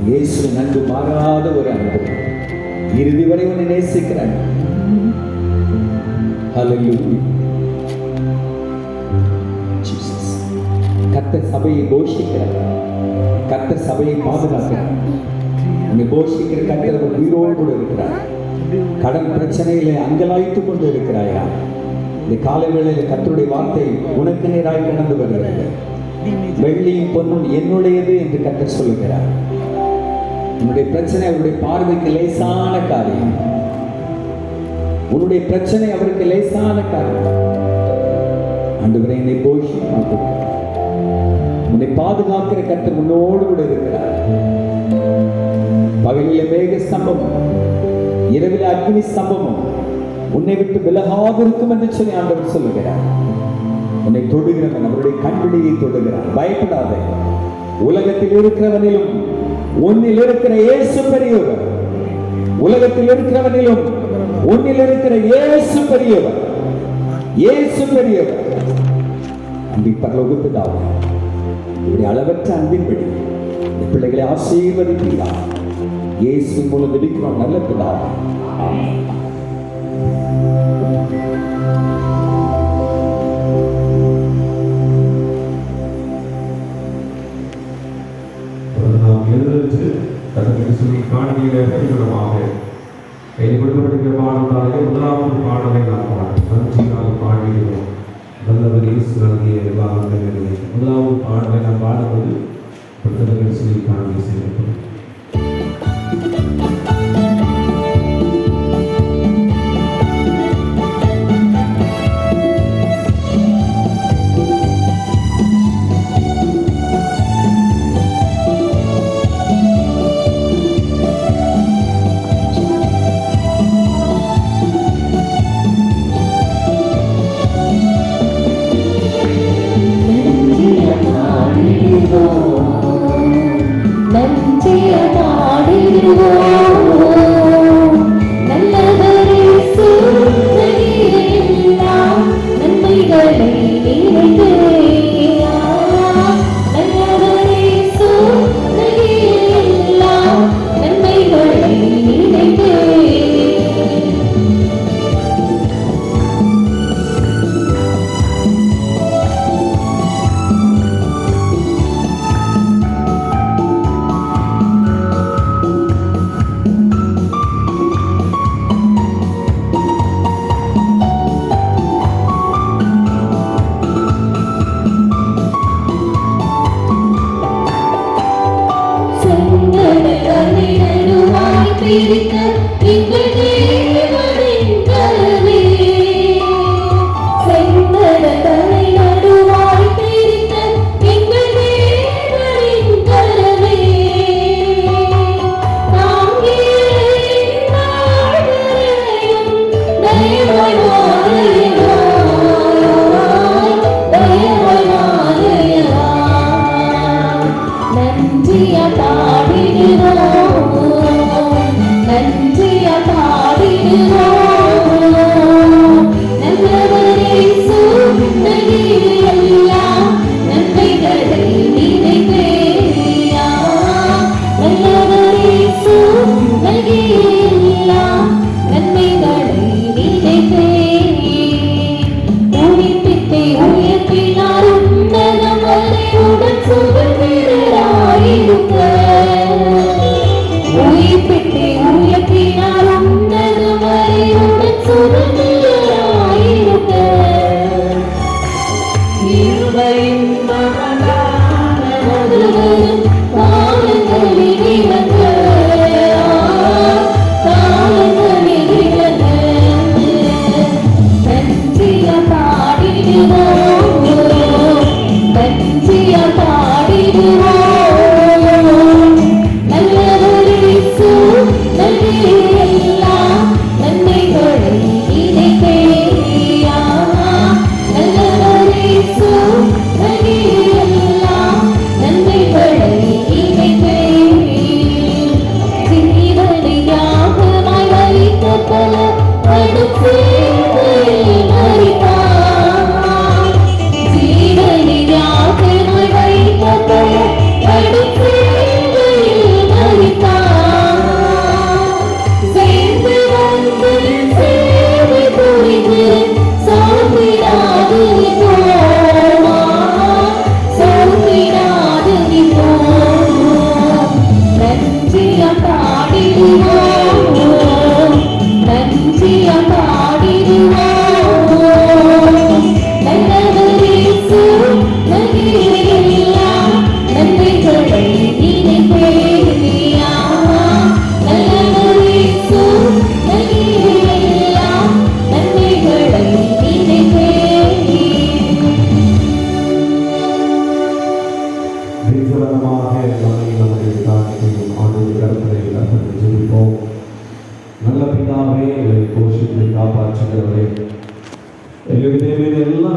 இயேசு நன்கு மாறாத ஒரு அன்பு, இறுதி வரை உன்னை நேசிக்கிறார். ஹல்லேலூயா. ஜீசஸ். கர்த்தர் சபையை போஷிக்கிறார், கர்த்தர் சபையை பாதுகாக்கிறார். உன்னை போஷிக்கிற கர்த்தர் உயிரோடு கூட இருக்கிறார். கடன் பிரச்சனையிலே அங்கலாய்த்துக் கொண்டு இருக்கிறாயா? இந்த காலை வேளையில் கர்த்தருடைய வார்த்தை உனக்கு நேராய் கடந்து வருகிறது. வெள்ளியும் பொன்னும் என்னுடையது என்று கர்த்தர் சொல்லுகிறார். உன்னுடைய பிரச்சனை அவருடைய பார்வைக்கு லேசான காரியம். உன்னுடைய பிரச்சனை அவருக்கு லேசான காரியம். ஆண்டவரே, என்னை போஷிக்க, உன்னை பாதுகாக்கிற கர்த்தர் உன்னோடு கூட இருக்கிறார். பகலிலே மேக ஸ்தம்பமும் இரவிலே அக்னி ஸ்தம்பமும் உன்னை விட்டு விலகாது இருக்கும் என்று சொல்லி ஆண்டவர் சொல்லுகிறார். உன்னை தொடுகிறவன் அவருடைய கண்விழியை தொடுகிறார். பயப்படாதே. உலகத்தில் இருக்கிறவனிலும் உன்னில் இருக்கிற இயேசு பெரியவர். உலகத்தில் இருக்கிறவனிலும் உன்னில் இருக்கிற இயேசு பெரியவர். இயேசு பெரியவர். அன்பி பரலோக பிதாவே, உடைய அளவற்ற அன்பின்படி இந்த பிள்ளைகளை ஆசீர்வதிப்பீரா. இயேசு மூலம் ஜெபிக்கிறோம் நல்ல பிதாவே. ஆமென். முதலாவது பாடலை நாம் பாடுகிறோம். நல்லவர் இயேசு நல்கிய எல்லா நன்மைகளையும் முதலாவது பாடலை நாம் பாடுவது சொல்லி காண்பி செய்யப்படும். நன்றிய பாடிடுவோம்.